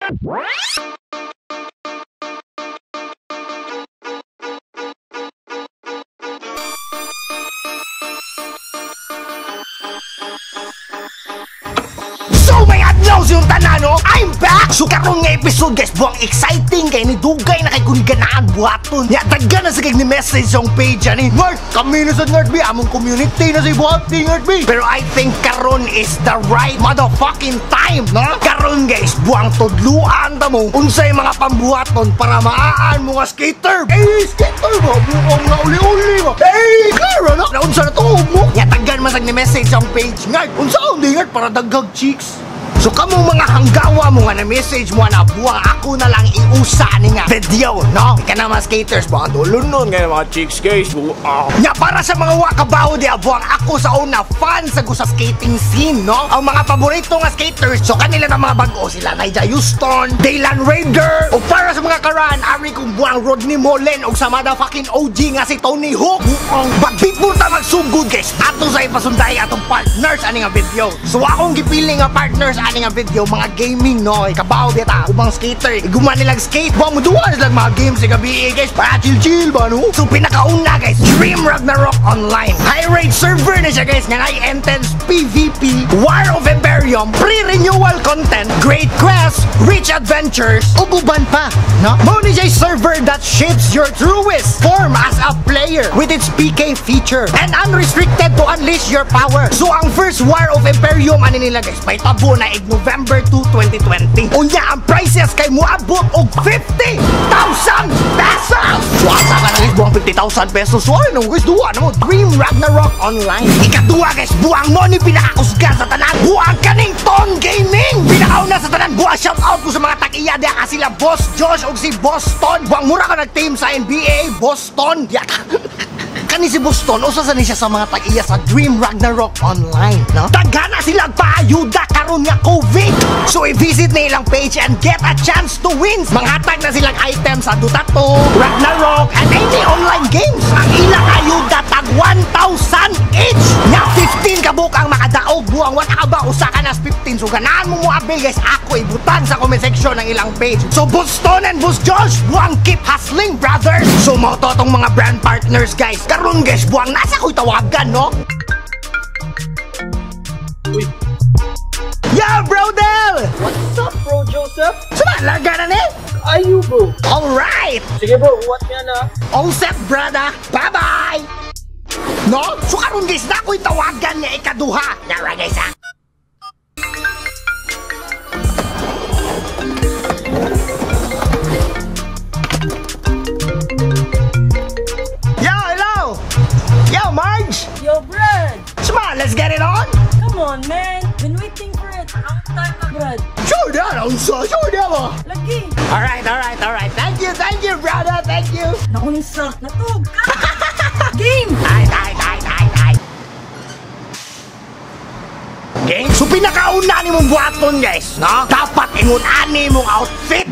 So may adlaw yung tanan, no? I'm back! So karon nga episode guys, buwang exciting kay ni dugay na kay kuniganaan buhaton. Ya daghan na sa kay ni message yung page ani. Nerd, kami na sa Nerd B, among community na sa buhating Nerd B. Pero I think karon is the right motherfucking time, no? Karon guys, buwang tudluan ta mo unsay mga pambuhaton para maaan mo nga skater. Eh, skater ba? Buwang na uli-uli ba? Eh, karo na. Unsa na to mo? Ya daghan man sa ni message yung page. Nerd, unsa undi Nerd para daghag chicks? So kamo mga hanggawa mo nga na message mo na buwang ako na lang iusa ni nga video, no? Ika na mga skaters, buwang tulun nun nga mga chicks guys. Nga para sa mga wakabaw di buwang ako sa una fan sa gusa skating scene, no? Ang mga paborito nga skaters, so kanila na mga bago sila Nigel Houston, Daylan Raider, o para sa mga karan, ari kong buwang Rodney Mullen o sa motherfucking OG nga si Tony Hawk. But before ta magsugod guys, ato sa ipasunday atong partners ani nga video. So akong gipili nga partners ani nga video, mga gaming, no? Ikabaw bita, ubang skater, iguman nilang skate, buwang muduwa nilang mga games sa gabi, guys, para chill-chill ba, no? So pinakauna guys, Dream Ragnarok Online, high-rate server na siya guys, nga intense PvP, War of Imperium, pre-renewal content, great quests, rich adventures, uguban pa, no? Muna siya server that shapes your truest form as a player with its PK feature and unrestricted to unleash your power. So ang first War of Imperium ano nila guys, may tabo na November 2, 2020. Unya ang prices kay muabot og 50,000 pesos. So asa ka na guys buwang 50,000 pesos. So ano guys, duwa na mo Dream Ragnarok Online. Ikaduwa guys, buwang mo ni pinakakusgan sa tanan, buwang kaning Ton Gaming. Pinakauna sa tanan, buwang shout out ko sa mga tag-iya diya ka sila Boss Josh og si Boston. Buwang mura ka nag-team sa NBA Boston. Kani si Boston, usa sa ni siya sa mga tag-iya sa Dream Ragnarok Online, no? Daghana silang paayuda karon nga COVID. So i-visit na ilang page and get a chance to win. Manghatag na silang items sa Dota 2, Ragnarok, and any online games. Ang ilang ayuda tag 1,000 each. Nga 15 kabuk ang makadaog, buwang wala ka ba usa ka nas 15. So ganahan mo abil guys, ako ibutang sa comment section ng ilang page. So Boston and Boss Josh, buwang keep hustling brothers. So mo to tong mga brand partners guys. Karon guys, buwang nasa ko'y tawagan, no? Uy. Yo, Bro Del! What's up, Bro Joseph? Sumalaga na ni? Are you, bro? Alright! Sige, bro. What nga na? All set, brother! Bye-bye! No? So karon guys, na ko'y tawagan niya ikaduha. Nara guys, ha? Yo, Brad! Smile, let's get it on! Come on, man! Been waiting for it. Long time na, Brad. Sure na, sure na mo! Lagi! Alright. Thank you, brother, thank you! Naunsa, natug! Game! Ay! Okay? So pinakauna ni mong buhaton guys, no? Dapat ingun-ani mong outfit!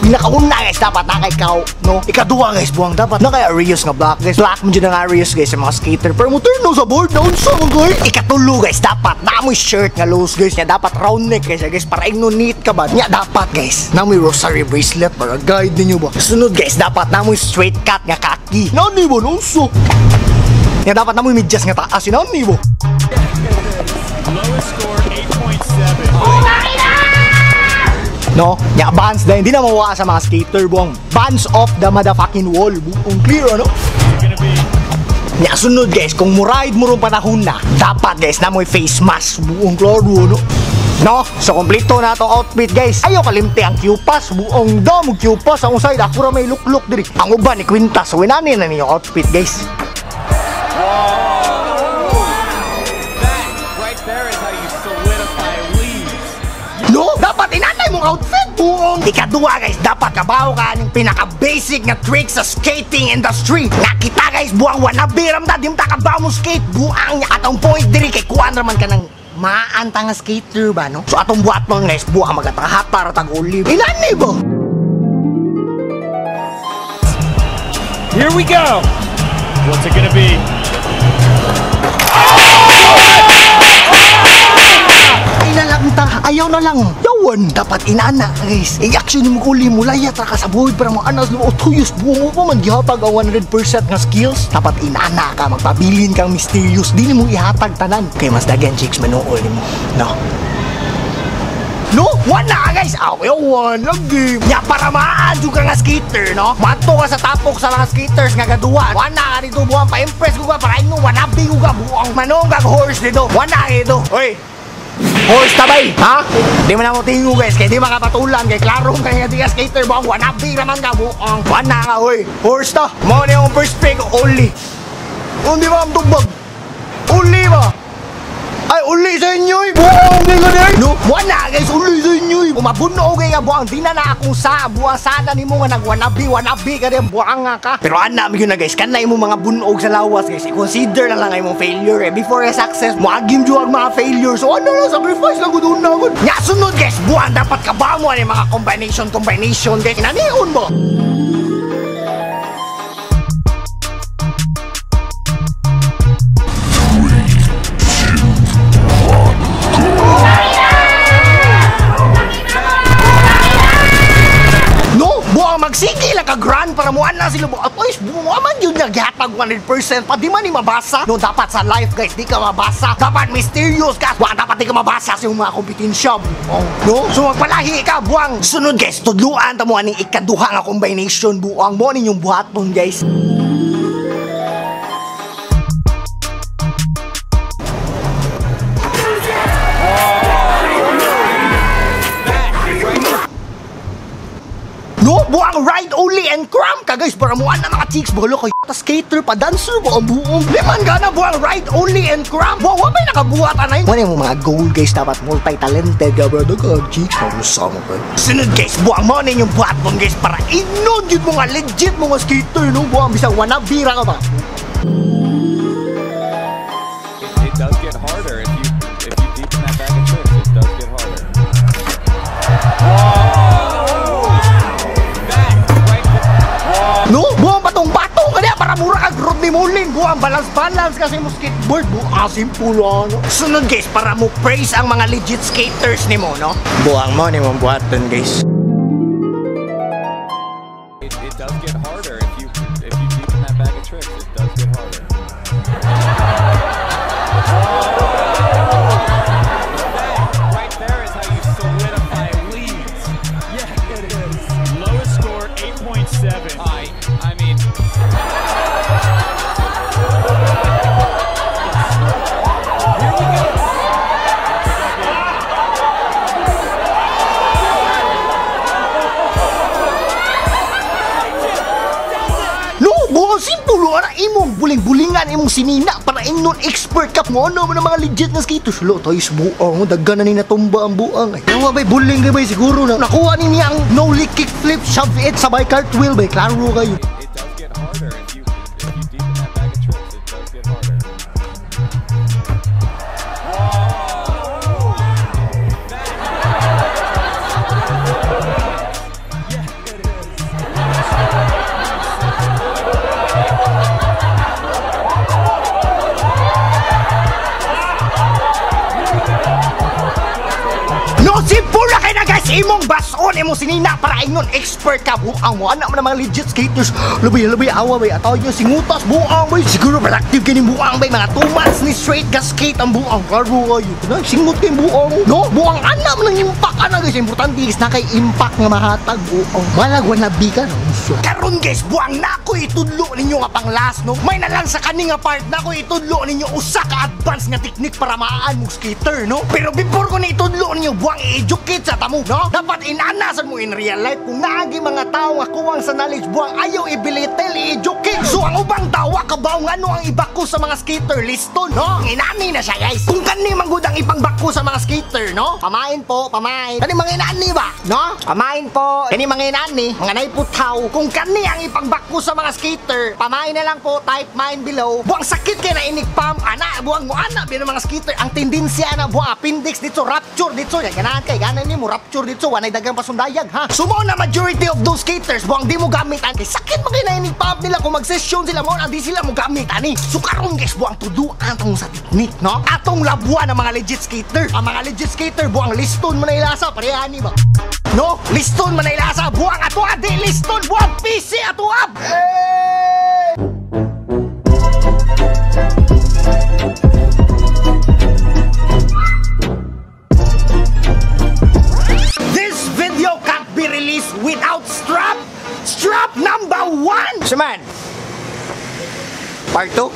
Pinakauna guys, dapat na kay ikaw, no? Ikaduha guys, buwang dapat na kay Arius nga black guys. Black mo dyan ng Arius guys, sa mga skater. Pero mo turn no sa board, down sa mga guys. Ikatulo guys, dapat na mo shirt nga loose guys. Nga dapat round neck guys, para inunit ka ba? Nga dapat guys, na mo rosary bracelet para guide ninyo ba? Sunod guys, dapat na mo straight cut nga kaki. Nani ba, nonso? Nga dapat na mo medyas nga taas, nani ba? Lowest score, 8.7. No? Nya bands dahil hindi na mawa sa mga skater buwang bands off the motherfucking wall. Buong clear ano? Nya sunod guys, kung muride mo rin panahon na, dapat guys na mo'y face mask. Buong klaro ano? No? So kompleto na itong outfit guys. Ayaw kalimti ang Q-Pass. Buong dam Q-Pass. Ang usay, ako may look-look diri. Ang uban ni Quintas. So winani na niyo outfit guys. No? Dapat inanay mong outfit buong. Ikaduha guys, dapat kabaho ka ng pinaka-basic na tricks sa skating industry. Nakita guys, buwang wanabiram da, di mo takabaho mo skate. Buang niya atong point diri kay kuan raman ka ng maantang nga skater ba, no? So atong buhat mo guys, buwang magatang-hatar tag-olive. Inanay ba? Here we go! What's it gonna be? ayaw na lang. Yawan. Dapat inana, guys. I-action mo kuli mo, layat ra ka sa buhay para mo anas mo, tuyos buong mo pa man gihatag ang 100% nga skills. Dapat inana ka, magpabilin kang mysterious. Dili mo ihatag tanan. Kay mas dagan chicks manuol mo. No? No? Wala guys! Awan, lagi! Nya para maadyo ka nga skater, no? Mato ka sa tapok sa mga skaters nga gaduan. Wala ka dito buwang pa-impress ko ka para inyo wanabi ko ka buwang manong kag horse dito. Wala ka dito. Oy! Horse tabay, ha? Di mo na mo tingo guys, kaya di makapatulan. Kaya klarong kaya di ka skater buwang wanabi naman ka buwang. Wala ka, oy! Horse to! Mo na yung first pick, only. Hindi ba ang tugbag? Only ba? Ay, uli sa inyo eh! Buwang di ka din! No, wala guys, uli sa inyo eh! Umabuno okay nga buwang, di na akong sa buwang sana ni mo nga nagwanabi ka rin, buwang nga ka. Pero anam yun na guys, kanay mo mga bunog sa lawas guys, i-consider na lang ay mong failure eh. Before a success, muagim dyo ang mga failure. So ano lang, sacrifice lang ko doon na. Nga sunod guys, buwang dapat ka ba mo ang mga combination guys, inanion mo! Magsige lang ka grand para mo na sila at least bumaman yun nga gihatag 100% pa di man ni mabasa no dapat sa life guys di ka mabasa dapat mysterious ka buwang dapat di ka mabasa sa mga kompetensya no so magpalahi ka buwang sunod guys tudluan ta mo aning ikaduha nga combination buwang mo ninyong buhaton guys. No, buwang ride only and cram ka guys para muan na mga chicks bolo kayo ta skater pa dancer mo ang buong liman ka na buwang ride only and cram buwang wabay nakabuhat anay mo yung mga goal guys dapat multi-talented ka bro dagag chicks mausama ka sunod guys buwang mo na yung buhaton guys para inon yun mga legit mga skater no buwang bisang wanabira ka ba. It does get harder if you deepen that bag of tricks. It does get harder. No, buwang patong-patong ka niya para mura kag Rodney Mullen. Buwang balance-balance kasi mo skateboard. Buwang simple ano. Sunod guys, para mo praise ang mga legit skaters ni mo, no? Buwang mo ni mo buhaton guys. It does get harder if you deepen that bag of tricks. It does get harder. Right there is how you solidify leads. Yeah, it is. Lowest score 8.7. I mean. Here we go. No, buwang simple ano imong buling-bulingan imong sinina para inon expert ka mo ano ng mga legit na skaters. Lo, tayo sa buang daggan na ni natumba ang buang. Ay, nawa bay buling ba siguro na nakuha ni niya ang no lick kick flip shove it sabay cartwheel bay klaro kayo. It does get harder if you deepen that bag of tricks. It does get harder. No, simple na kayo na guys! Imong bason, imong sinina para ingon expert ka buang mo. Anak mo na mga legit skaters. Labay awa bay. Ataw nyo singutas buang bay. Siguro productive kayo buang bay. Mga 2 months ni straight ka skate ang buang. Klaro kayo. Singut kayo buang. No, buang anak mo ng impact ka na guys. Importante is na kay impact nga mahatag buang. Malagwan na bika no? Karon guys, buang na ko itudlo ninyo nga pang last no. May na lang sa kaning nga part na ko itudlo ninyo usa ka advance nga technique para maan mo skater no. Pero before ko na itudlo ninyo buang i-educate sa tamo no. Dapat inanasan mo in real life kung naagi mga tao nga kuwang sa knowledge buwang ayaw ibilitel i-educate. So ang ubang tawa kabaw nga ano ang ibako sa mga skater liston no. Inani na siya guys. Kung kani manggudang ipangbako sa mga skater no. Pamain po, pamain. Kani mga inani ba no? Pamain po. Kani mga inani mga naiputaw kung kani ang ipangbako sa mga skater, pamain na lang po, type mine below. Buang sakit kay na inig pump, ana, buang mo ana, bilang mga skater, ang tendensya na buang appendix dito, rupture dito, yan, ganahan kay, ganan ni mo, rupture dito, wanay dagang pasundayag, ha? Sumo na majority of those skaters, buang di mo gamitan, kay sakit mo kay na inig pump nila, kung mag-session sila mo, di sila mo gamit, ani. So karon guys, buang tuduan tong sa technique, no? Atong labuan ng mga legit skater. Ang mga legit skater, buang liston mo na ilasa, parehani ba? No, liston man na ilasa, buang ato adi, liston, buang PC ato ab. This video can't be released without strap. Strap number 1. Siman. Part 2.